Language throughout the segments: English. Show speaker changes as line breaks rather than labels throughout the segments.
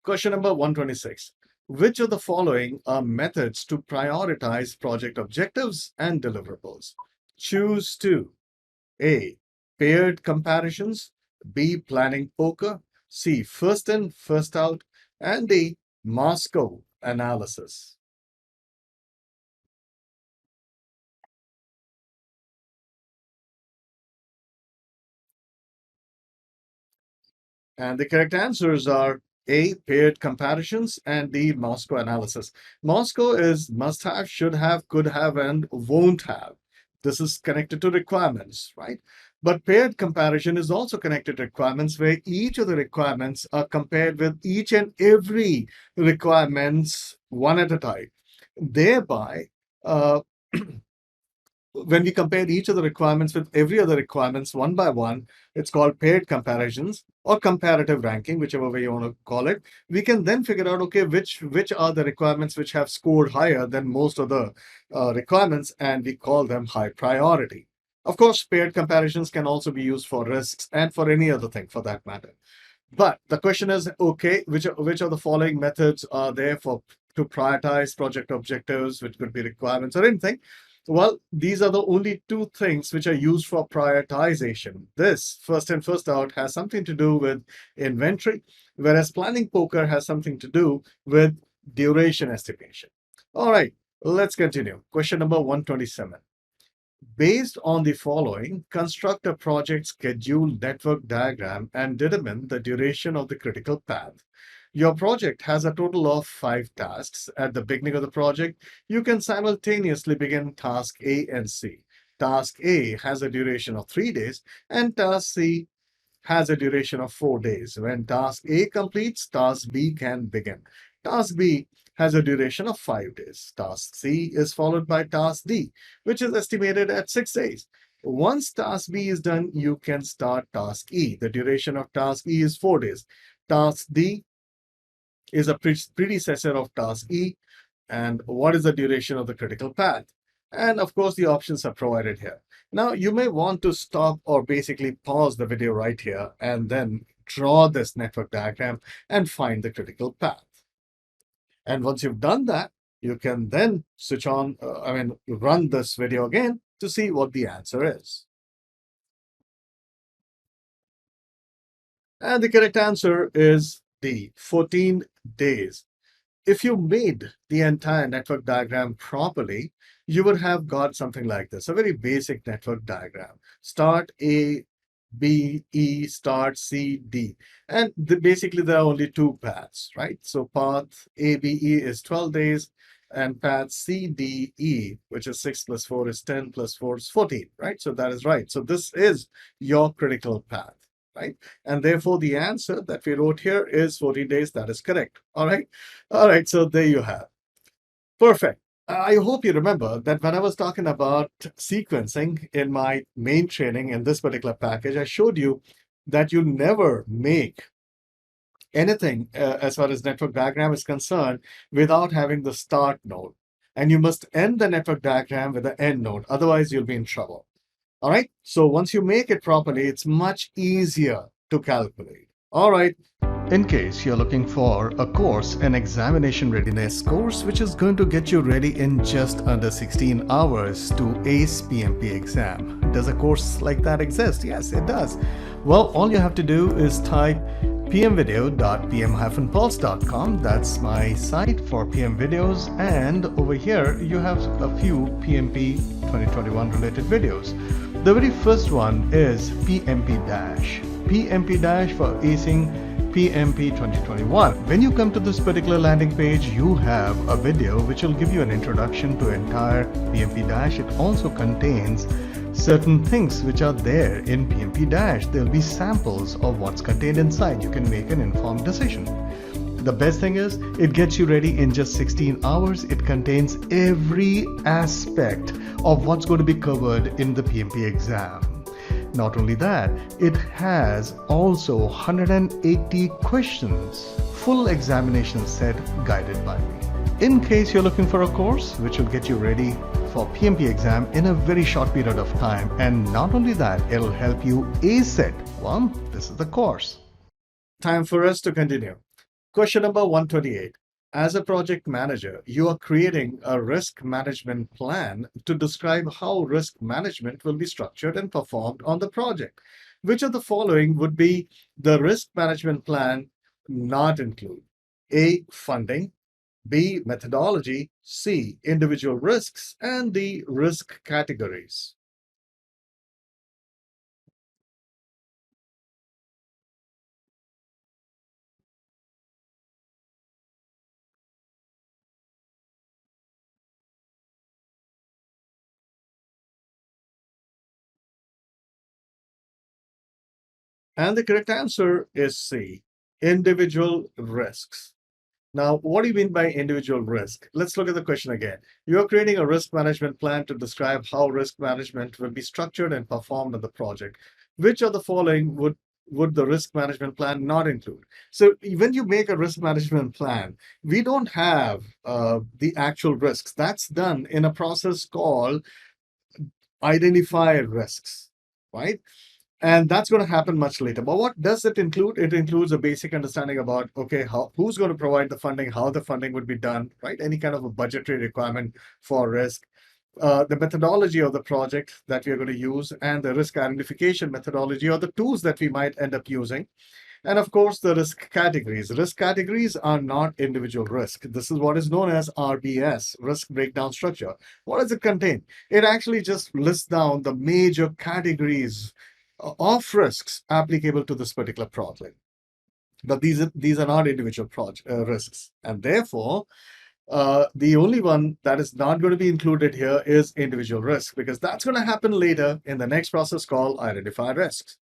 Question number 126. Which of the following are methods to prioritize project objectives and deliverables? Choose two. A. Paired comparisons. B. Planning poker. C. First in, first out. And D. Moscow analysis. And the correct answers are A, paired comparisons, and D, Moscow analysis. Moscow is must have, should have, could have, and won't have. This is connected to requirements, right? But paired comparison is also connected to requirements where each of the requirements are compared with each and every requirements one at a time. Thereby, uh, when we compare each of the requirements with every other requirements one by one, it's called paired comparisons or comparative ranking, whichever way you want to call it. We can then figure out, okay, which are the requirements which have scored higher than most of the requirements, and we call them high priority. Of course, paired comparisons can also be used for risks and for any other thing for that matter. But the question is, okay, which of the following methods are there for to prioritize project objectives, which could be requirements or anything? Well, these are the only two things which are used for prioritization. This first in, first out has something to do with inventory, whereas planning poker has something to do with duration estimation. All right, let's continue. Question number 127. Based on the following, construct a project schedule network diagram and determine the duration of the critical path. Your project has a total of 5 tasks. At the beginning of the project, you can simultaneously begin task A and C. Task A has a duration of 3 days and task C has a duration of 4 days. When task A completes, task B can begin. Task B has a duration of 5 days. Task C is followed by task D, which is estimated at 6 days. Once task B is done, you can start task E. The duration of task E is 4 days. Task D is a predecessor of task E. And what is the duration of the critical path? And of course, the options are provided here. Now, you may want to stop or basically pause the video right here and then draw this network diagram and find the critical path. And once you've done that, you can then switch on, run this video again to see what the answer is. And the correct answer is D, 14 days. If you made the entire network diagram properly, you would have got something like this, a very basic network diagram. Start A, B, E, start C, D. And basically, there are only 2 paths, right? So path A, B, E is 12 days, and path C, D, E, which is 6 plus 4 is 10 plus 4 is 14, right? So that is right. So this is your critical path, right? And therefore, the answer that we wrote here is 14 days. That is correct. All right. All right. So there you have. Perfect. I hope you remember that when I was talking about sequencing in my main training in this particular package, I showed you that you never make anything as far as network diagram is concerned without having the start node. And you must end the network diagram with the end node. Otherwise, you'll be in trouble. All right. So once you make it properly, it's much easier to calculate. All right. In case you're looking for a course, an examination readiness course, which is going to get you ready in just under 16 hours to ace PMP exam. Does a course like that exist? Yes, it does. Well, all you have to do is type pmvideo.pm-pulse.com. That's my site for PM videos. And over here, you have a few PMP 2021 related videos. The very first one is PMP Dash. PMP Dash for acing PMP 2021. When you come to this particular landing page, you have a video which will give you an introduction to entire PMP Dash. It also contains certain things which are there in PMP Dash. There'll be samples of what's contained inside. You can make an informed decision. The best thing is it gets you ready in just 16 hours. It contains every aspect of what's going to be covered in the PMP exam. Not only that, it has also 180 questions, full examination set guided by me. In case you're looking for a course which will get you ready for PMP exam in a very short period of time, and not only that, it'll help you ace it. Well, this is the course. Time for us to continue. Question number 128. As a project manager, you are creating a risk management plan to describe how risk management will be structured and performed on the project. Which of the following would be the risk management plan not include? A. Funding. B. Methodology. C. Individual risks. And D. Risk categories. And the correct answer is C. Individual risks. Now, what do you mean by individual risk? Let's look at the question again. You are creating a risk management plan to describe how risk management will be structured and performed on the project. Which of the following would the risk management plan not include? So when you make a risk management plan, we don't have the actual risks. That's done in a process called identify risks, right? And that's going to happen much later. But what does it include? It includes a basic understanding about, okay, who's going to provide the funding, how the funding would be done, right? Any kind of a budgetary requirement for risk, the methodology of the project that we are going to use, and the risk identification methodology or the tools that we might end up using. And of course, the risk categories. Risk categories are not individual risk. This is what is known as RBS, risk breakdown structure. What does it contain? It actually just lists down the major categories of risks applicable to this particular project. But these are not individual risks. And therefore, the only one that is not going to be included here is individual risk, because that's going to happen later in the next process called identify risks.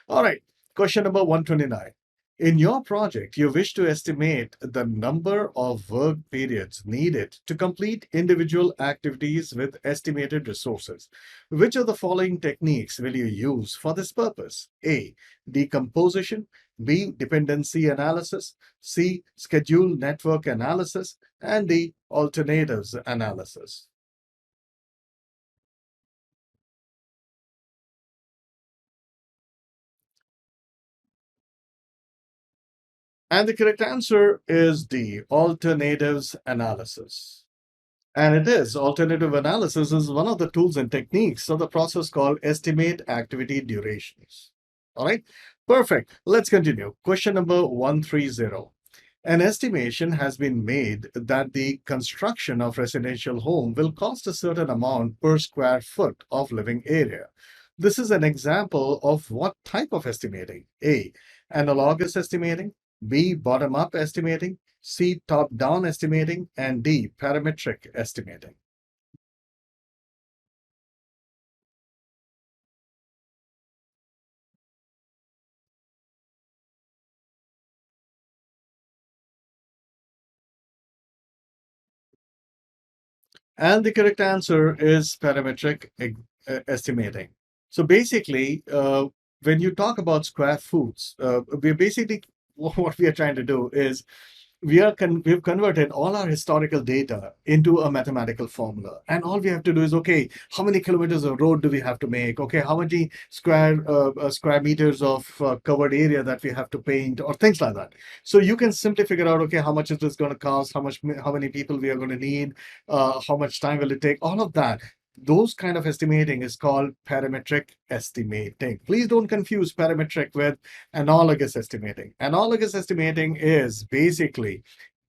All right, question number 129. In your project, you wish to estimate the number of work periods needed to complete individual activities with estimated resources. Which of the following techniques will you use for this purpose? A. Decomposition. B. Dependency analysis. C. Schedule network analysis. And D. Alternatives analysis. And the correct answer is D. Alternatives analysis. And it is. Alternative analysis is one of the tools and techniques of the process called estimate activity durations. All right, perfect. Let's continue. Question number 130. An estimation has been made that the construction of residential home will cost a certain amount per square foot of living area. This is an example of what type of estimating? A. Analogous estimating. B. Bottom-up estimating. C. Top-down estimating. And D. Parametric estimating. And the correct answer is parametric estimating. So basically, when you talk about square foots, we're basically what we are trying to do is we've converted all our historical data into a mathematical formula, and all we have to do is, okay, how many kilometers of road do we have to make? Okay, how many square meters of covered area that we have to paint, or things like that. So you can simply figure out, okay, how much is this going to cost, how many people we are going to need, how much time will it take, all of that. Those kind of estimating is called parametric estimating. Please don't confuse parametric with analogous estimating. Analogous estimating is basically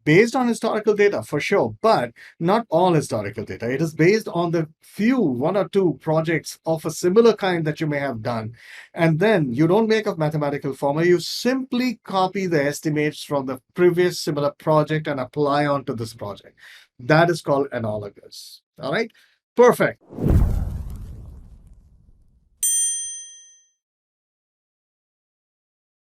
based on historical data for sure, but not all historical data. It is based on the one or two projects of a similar kind that you may have done. And then you don't make a mathematical formula, you simply copy the estimates from the previous similar project and apply onto this project. That is called analogous. All right, perfect.